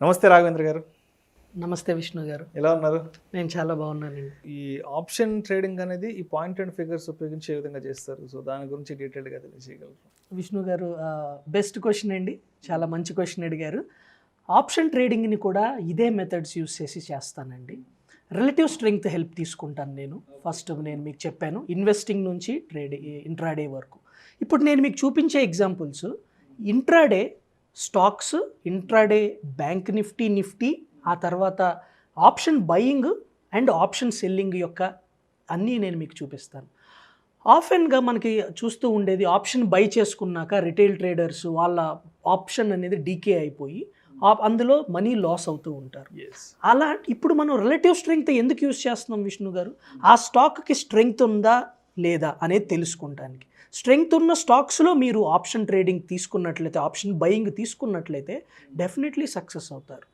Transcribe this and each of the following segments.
నమస్తే రాఘవేంద్ర గారు. నమస్తే విష్ణు గారు. ఎలా ఉన్నారు? నేను చాలా బాగున్నానండి. ఈ ఆప్షన్ ట్రేడింగ్ అనేది ఈ పాయింట్ అండ్ ఫిగర్స్ ఉపయోగించి ఏ విధంగా చేస్తారు? సో దాని గురించి డీటెయిల్గా తెలియజేయగలరు? విష్ణు గారు, బెస్ట్ క్వశ్చన్ అండి. చాలా మంచి క్వశ్చన్ అడిగారు. ఆప్షన్ ట్రేడింగ్ని కూడా ఇదే మెథడ్స్ యూస్ చేసి చేస్తానండి. రిలేటివ్ స్ట్రెంగ్త్ హెల్ప్ తీసుకుంటాను నేను. ఫస్ట్ నేను మీకు చెప్పాను ఇన్వెస్టింగ్ నుంచి ఇంట్రాడే వరకు. ఇప్పుడు నేను మీకు చూపించే examples intraday stocks, intraday bank Nifty, ఆ తర్వాత option buying and option selling యొక్క అన్నీ నేను మీకు చూపిస్తాను. ఆఫెన్గా మనకి చూస్తూ ఉండేది ఆప్షన్ బై చేసుకున్నాక రిటైల్ ట్రేడర్స్ వాళ్ళ ఆప్షన్ అనేది డీకే అయిపోయి అందులో మనీ లాస్ అవుతూ ఉంటారు. అలా ఇప్పుడు మనం రిలేటివ్ స్ట్రెంగ్త్ ఎందుకు యూస్ చేస్తున్నాం విష్ణు గారు? ఆ స్టాక్కి స్ట్రెంగ్త్ ఉందా లేదా అనేది తెలుసుకుంటానికి. స్ట్రెంగ్త్ ఉన్న స్టాక్స్లో మీరు ఆప్షన్ ట్రేడింగ్ తీసుకున్నట్లయితే, ఆప్షన్ బయింగ్ తీసుకున్నట్లయితే డెఫినెట్లీ సక్సెస్ అవుతారు.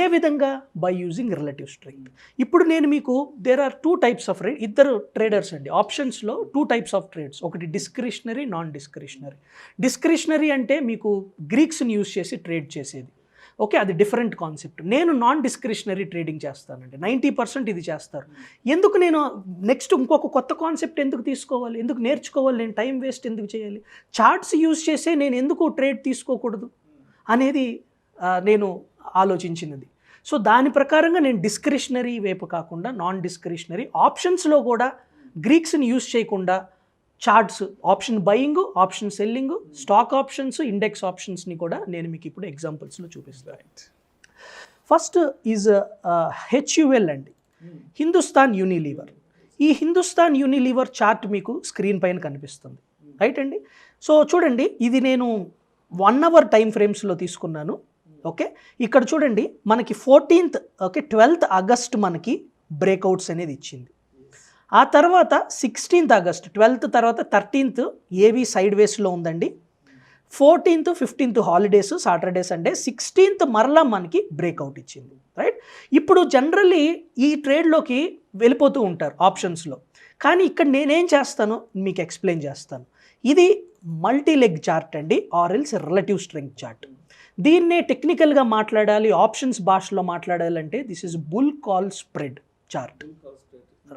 ఏ విధంగా? By using relative strength. ఇప్పుడు నేను మీకు దేర్ ఆర్ 2 types ఆఫ్ ఇద్దరు ట్రేడర్స్ అండి. ఆప్షన్స్లో 2 types ఆఫ్ ట్రేడ్స్. ఒకటి డిస్క్రిషనరీ, నాన్ డిస్క్రిషనరీ. డిస్క్రిషనరీ అంటే మీకు గ్రీక్స్ని యూజ్ చేసి ట్రేడ్ చేసేది. ఓకే, అది డిఫరెంట్ కాన్సెప్ట్. నేను నాన్ డిస్క్రిషనరీ ట్రేడింగ్ చేస్తానండి. 90% ఇది చేస్తారు. ఎందుకు నేను నెక్స్ట్ ఇంకొక కొత్త కాన్సెప్ట్ ఎందుకు తీసుకోవాలి, ఎందుకు నేర్చుకోవాలి, నేను టైం వేస్ట్ ఎందుకు చేయాలి? చార్ట్స్ యూజ్ చేసే నేను ఎందుకు ట్రేడ్ తీసుకోకూడదు అనేది నేను ఆలోచించినది. సో దాని ప్రకారంగా నేను డిస్క్రిషనరీ వైపు కాకుండా నాన్ డిస్క్రిషనరీ ఆప్షన్స్లో కూడా గ్రీక్స్ని యూజ్ చేయకుండా charts, option buying, option selling, stock options, index ఆప్షన్స్ని కూడా నేను మీకు ఇప్పుడు ఎగ్జాంపుల్స్లో చూపిస్తాను. ఫస్ట్ ఈజ్ హెచ్యుఎల్ అండి, హిందుస్థాన్ యూనిలీవర్. ఈ హిందుస్థాన్ యూనిలీవర్ చార్ట్ మీకు స్క్రీన్ పైన కనిపిస్తుంది, రైట్ అండి? సో చూడండి, ఇది నేను 1 hour టైం ఫ్రేమ్స్లో తీసుకున్నాను. ఓకే, ఇక్కడ చూడండి మనకి 14th, ఓకే 12th ఆగస్ట్ మనకి బ్రేక్అవుట్స్ అనేది ఇచ్చింది. ఆ తర్వాత 16th ఆగస్ట్, 12th తర్వాత 13th ఏవి సైడ్ వేస్లో ఉందండి. 14th, 15th holidays, Saturday Sunday. 16th మరలా మనకి బ్రేక్అవుట్ ఇచ్చింది, రైట్? ఇప్పుడు జనరల్లీ ఈ ట్రేడ్లోకి వెళ్ళిపోతూ ఉంటారు ఆప్షన్స్లో, కానీ ఇక్కడ నేనేం చేస్తానో మీకు ఎక్స్ప్లెయిన్ చేస్తాను. ఇది మల్టీ లెగ్ చార్ట్ అండి, or else relative strength chart. దీన్నే టెక్నికల్గా మాట్లాడాలి, ఆప్షన్స్ భాషలో మాట్లాడాలంటే this is bull call spread chart,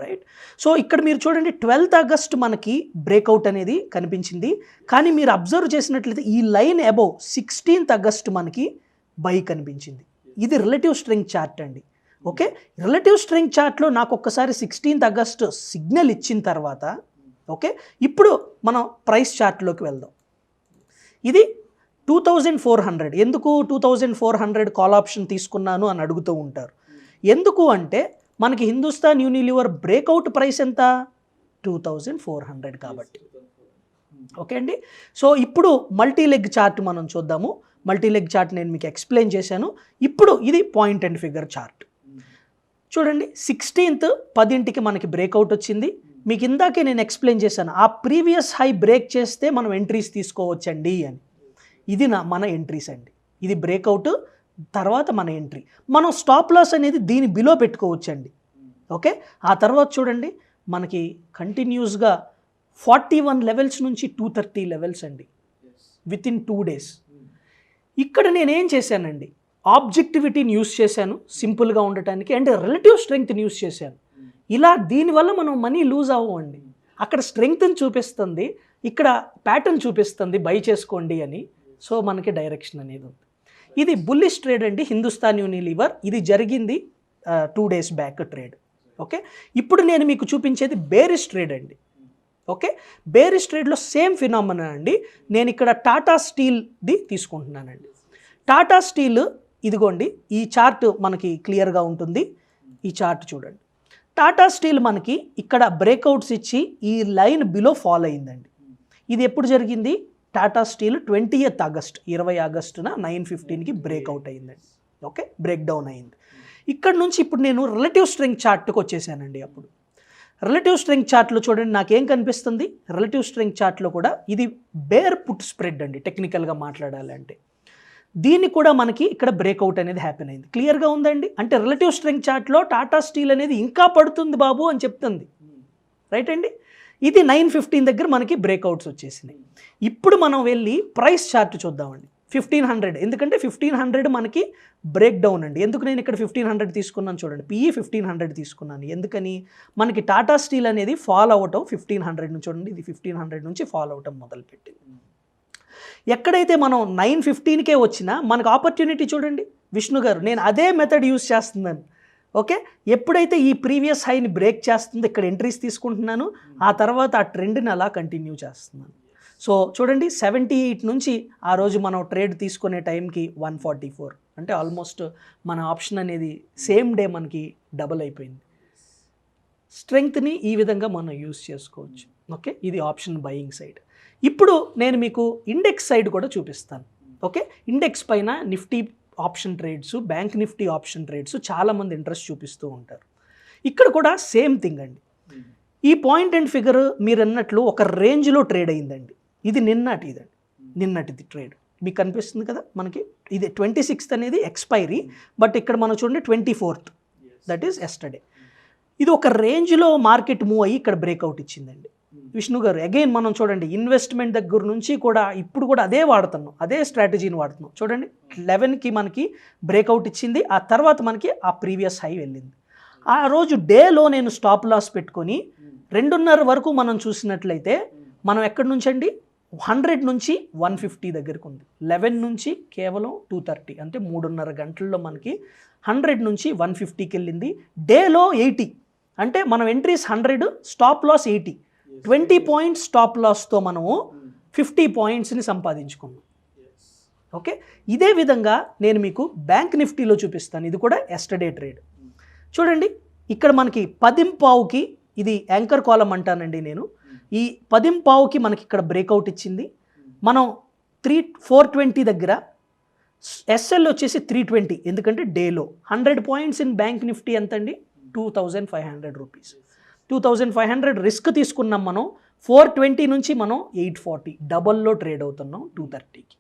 right? So ఇక్కడ మీరు చూడండి 12th ఆగస్ట్ మనకి బ్రేక్అవుట్ అనేది కనిపించింది, కానీ మీరు అబ్జర్వ్ చేసినట్లయితే ఈ లైన్ అబౌవ్ 16th ఆగస్ట్ మనకి బై కనిపించింది. ఇది రిలేటివ్ స్ట్రెంగ్త్ చార్ట్ అండి. ఓకే, రిలేటివ్ స్ట్రెంగ్త్ చార్ట్లో నాకు ఒక్కసారి 16th ఆగస్ట్ సిగ్నల్ ఇచ్చిన తర్వాత, ఓకే, ఇప్పుడు మనం ప్రైస్ చార్ట్లోకి వెళ్దాం. ఇది 2400. ఎందుకు 2400 కాల్ ఆప్షన్ తీసుకున్నాను అని అడుగుతూ ఉంటారు. ఎందుకు అంటే మనకి హిందుస్థాన్ యూనిలీవర్ బ్రేక్అవుట్ ప్రైస్ ఎంత? 2400 కాబట్టి. ఓకే అండి, సో ఇప్పుడు మల్టీ లెగ్ చార్ట్ మనం చూద్దాము. మల్టీ లెగ్ చార్ట్ నేను మీకు ఎక్స్ప్లెయిన్ చేశాను. ఇప్పుడు ఇది పాయింట్ అండ్ ఫిగర్ చార్ట్. చూడండి 16th 10ంటికి మనకి బ్రేక్అవుట్ వచ్చింది. మీకు ఇందాకే నేను ఎక్స్ప్లెయిన్ చేశాను, ఆ ప్రీవియస్ హై బ్రేక్ చేస్తే మనం ఎంట్రీస్ తీసుకోవచ్చండి అని. ఇది మన ఎంట్రీస్ అండి. ఇది బ్రేక్అవుట్ తర్వాత మన ఎంట్రీ. మనం స్టాప్ లాస్ అనేది దీని బిలో పెట్టుకోవచ్చండి. ఓకే, ఆ తర్వాత చూడండి మనకి కంటిన్యూస్గా 41 లెవెల్స్ నుంచి 230 లెవెల్స్ అండి వితిన్ 2 days. ఇక్కడ నేనేం చేశానండి, ఆబ్జెక్టివిటీని యూస్ చేశాను సింపుల్గా ఉండటానికి, అండ్ రిలేటివ్ స్ట్రెంగ్త్ని యూస్ చేశాను. ఇలా దీనివల్ల మనం మనీ లూజ్ అవ్వండి. అక్కడ స్ట్రెంగ్త్ని చూపిస్తుంది, ఇక్కడ ప్యాటర్న్ చూపిస్తుంది బై చేసుకోండి అని. సో మనకి డైరెక్షన్ అనేది ఉంది. ఇది బుల్లిష్ ట్రేడ్ అండి, హిందుస్థాన్ యూనిలీవర్. ఇది జరిగింది 2 days బ్యాక్ ట్రేడ్. ఓకే, ఇప్పుడు నేను మీకు చూపించేది బేరిష్ ట్రేడ్ అండి. ఓకే, బేరిష్ ట్రేడ్లో సేమ్ ఫినామినా అండి. నేను ఇక్కడ టాటా స్టీల్ది తీసుకుంటున్నానండి. టాటా స్టీల్ ఇదిగోండి, ఈ చార్ట్ మనకి క్లియర్గా ఉంటుంది. ఈ చార్ట్ చూడండి, టాటా స్టీల్ మనకి ఇక్కడ బ్రేక్అవుట్స్ ఇచ్చి ఈ లైన్ బిలో ఫాల్ అయిందండి. ఇది ఎప్పుడు జరిగింది? టాటా స్టీల్ 20th ఆగస్ట్, 20 ఆగస్టున 9:15కి బ్రేక్అవుట్ అయిందండి. ఓకే, బ్రేక్ డౌన్ అయింది. ఇక్కడ నుంచి ఇప్పుడు నేను రిలేటివ్ స్ట్రెంగ్త్ చార్ట్కి వచ్చేసానండి. అప్పుడు రిలేటివ్ స్ట్రెంగ్త్ చార్ట్లో చూడండి నాకేం కనిపిస్తుంది. రిలేటివ్ స్ట్రెంగ్త్ చార్ట్లో కూడా ఇది బేర్ పుట్ స్ప్రెడ్ అండి, టెక్నికల్గా మాట్లాడాలంటే. దీన్ని కూడా మనకి ఇక్కడ బ్రేక్అవుట్ అనేది హ్యాపెన్ అయింది. క్లియర్గా ఉందండి. అంటే రిలేటివ్ స్ట్రెంగ్త్ చార్ట్లో టాటా స్టీల్ అనేది ఇంకా పడుతుంది బాబు అని చెప్తుంది, రైట్ అండి? ఇది 9:15 దగ్గర మనకి బ్రేక్అవుట్స్ వచ్చేసినాయి. ఇప్పుడు మనం వెళ్ళి ప్రైస్ చార్ట్ చూద్దామండి. 1500, ఎందుకంటే 1500 మనకి బ్రేక్ డౌన్ అండి. ఎందుకు నేను ఇక్కడ 1500 తీసుకున్నాను చూడండి, పిఈ 1500 తీసుకున్నాను. ఎందుకని మనకి టాటా స్టీల్ అనేది ఫాల్ అవటం 1500 నుంచి, చూడండి ఇది 1500 నుంచి ఫాల్ అవటం మొదలుపెట్టింది. ఎక్కడైతే మనం 915కే వచ్చినా మనకు ఆపర్చునిటీ చూడండి విష్ణు గారు, నేను అదే మెథడ్ యూస్ చేస్తున్నాను. ఓకే, ఎప్పుడైతే ఈ ప్రీవియస్ హైని బ్రేక్ చేస్తుందో ఇక్కడ ఎంట్రీస్ తీసుకుంటున్నాను, ఆ తర్వాత ఆ ట్రెండ్ని అలా కంటిన్యూ చేస్తున్నాను. సో చూడండి 78 నుంచి ఆ రోజు మనం ట్రేడ్ తీసుకునే టైంకి 144, అంటే ఆల్మోస్ట్ మన ఆప్షన్ అనేది సేమ్ డే మనకి డబుల్ అయిపోయింది. స్ట్రెంగ్త్ని ఈ విధంగా మనం యూస్ చేసుకోవచ్చు. ఓకే, ఇది ఆప్షన్ బయింగ్ సైడ్. ఇప్పుడు నేను మీకు ఇండెక్స్ సైడ్ కూడా చూపిస్తాను. ఓకే, ఇండెక్స్ పైన Nifty option trades, bank Nifty option trades చాలామంది ఇంట్రెస్ట్ చూపిస్తూ ఉంటారు. ఇక్కడ కూడా సేమ్ థింగ్ అండి. ఈ పాయింట్ అండ్ ఫిగర్ మీరు అన్నట్లు ఒక రేంజ్లో ట్రేడ్ అయిందండి. ఇది నిన్నటిది ట్రేడ్ మీకు కనిపిస్తుంది కదా మనకి. ఇది 26th అనేది ఎక్స్పైరీ, బట్ ఇక్కడ మనం చూడండి 24th, దట్ ఈస్ ఎస్టర్డే. ఇది ఒక రేంజ్లో మార్కెట్ మూవ్ అయ్యి ఇక్కడ బ్రేక్అవుట్ ఇచ్చిందండి. విష్ణు గారు అగైన్ మనం చూడండి ఇన్వెస్ట్మెంట్ దగ్గర నుంచి కూడా ఇప్పుడు కూడా అదే వాడుతున్నాం, అదే స్ట్రాటజీని వాడుతున్నాం. చూడండి 11కి మనకి బ్రేక్అవుట్ ఇచ్చింది, ఆ తర్వాత మనకి ఆ ప్రీవియస్ హై వెళ్ళింది. ఆ రోజు డేలో నేను స్టాప్ లాస్ పెట్టుకొని 2:30 వరకు మనం చూసినట్లయితే మనం ఎక్కడి నుంచి అండి 100 నుంచి 150 దగ్గరకు ఉంది. 11 నుంచి కేవలం 2:30, అంటే 3:30 గంటల్లో మనకి 100 నుంచి 150కి వెళ్ళింది. డేలో 80, అంటే మనం entries 100, stop loss 80, 20 points stop లాస్తో మనము 50 పాయింట్స్ని సంపాదించుకున్నాం. ఓకే, ఇదే విధంగా నేను మీకు బ్యాంక్ నిఫ్టీలో చూపిస్తాను. ఇది కూడా ఎస్టర్డే ట్రేడ్. చూడండి ఇక్కడ మనకి 10:15కి, ఇది యాంకర్ కాలం అంటానండి నేను, ఈ 10:15కి మనకి ఇక్కడ బ్రేక్అవుట్ ఇచ్చింది. మనం 420 దగ్గర, ఎస్ఎల్ వచ్చేసి 320, ఎందుకంటే డేలో 100 పాయింట్స్ ఇన్ బ్యాంక్ నిఫ్టీ ఎంత అండి 2500 రూపీస్. 2500 రిస్క్ తీసుకున్నాం మనం. 420 నుంచి మనం 840, డబల్లో ట్రేడ్ అవుతున్నాం 230కి.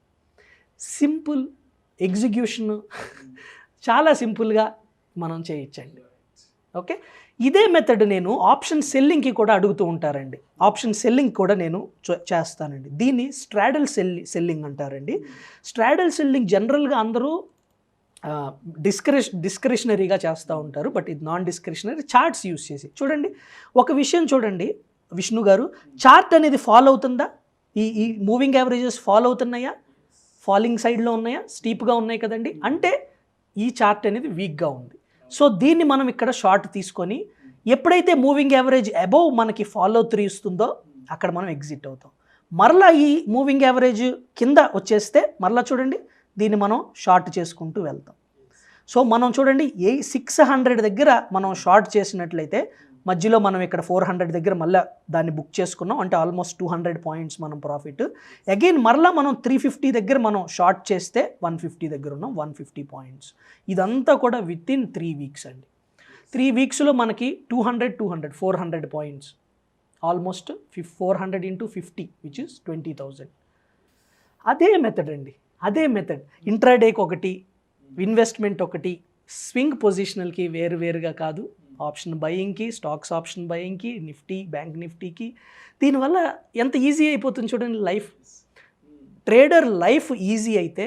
సింపుల్ ఎగ్జిక్యూషన్, చాలా సింపుల్గా మనం చేయొచ్చండి. ఓకే, ఇదే మెథడ్ నేను ఆప్షన్ సెల్లింగ్కి కూడా అడుగుతూ ఉంటారండి. ఆప్షన్ సెల్లింగ్ కూడా నేను చేస్తానండి. దీన్ని స్ట్రాడల్ సెల్లింగ్ అంటారండి. స్ట్రాడల్ సెల్లింగ్ జనరల్గా అందరూ డిస్క్రిషనరీగా చేస్తూ ఉంటారు, బట్ ఇది నాన్ డిస్క్రిషనరీ. చార్ట్స్ యూస్ చేసి చూడండి. ఒక విషయం చూడండి విష్ణు గారు, చార్ట్ అనేది ఫాలో అవుతుందా? ఈ మూవింగ్ యావరేజెస్ ఫాలో అవుతున్నాయా? ఫాలింగ్ సైడ్లో ఉన్నాయా? స్టీప్గా ఉన్నాయి కదండి, అంటే ఈ చార్ట్ అనేది వీక్గా ఉంది. సో దీన్ని మనం ఇక్కడ షార్ట్ తీసుకొని ఎప్పుడైతే మూవింగ్ యావరేజ్ అబోవ్ మనకి ఫాలో త్రీ ఇస్తుందో అక్కడ మనం ఎగ్జిట్ అవుతాం. మరలా ఈ మూవింగ్ యావరేజ్ కింద వచ్చేస్తే మరలా చూడండి దీన్ని మనం షార్ట్ చేసుకుంటూ వెళ్తాం. సో మనం చూడండి 600 దగ్గర మనం షార్ట్ చేసినట్లయితే మధ్యలో మనం ఇక్కడ 400 దగ్గర మళ్ళీ దాన్ని బుక్ చేసుకున్నాం, అంటే ఆల్మోస్ట్ 200 పాయింట్స్ మనం ప్రాఫిట్. అగైన్ మరలా మనం 350 దగ్గర మనం షార్ట్ చేస్తే 150 దగ్గర ఉన్నాం, 150 పాయింట్స్. ఇదంతా కూడా విత్ ఇన్ 3 వీక్స్ అండి. 3 వీక్స్లో మనకి 200 400 points, almost 400 into 50 which is 20,000. అదే మెథడ్ అండి, అదే మెథడ్. ఇంట్రాడేకి ఒకటి, ఇన్వెస్ట్మెంట్ ఒకటి, స్వింగ్ పొజిషనల్కి వేరువేరుగా కాదు, ఆప్షన్ బయింగ్కి, స్టాక్స్ ఆప్షన్ బయింగ్కి, నిఫ్టీ, బ్యాంక్ నిఫ్టీకి. దీనివల్ల ఎంత ఈజీ అయిపోతుంది చూడండి లైఫ్. ట్రేడర్ లైఫ్ ఈజీ అయితే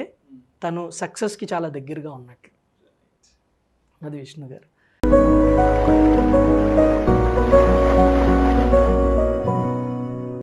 తను సక్సెస్కి చాలా దగ్గరగా ఉన్నట్లు. అది విష్ణు గారు.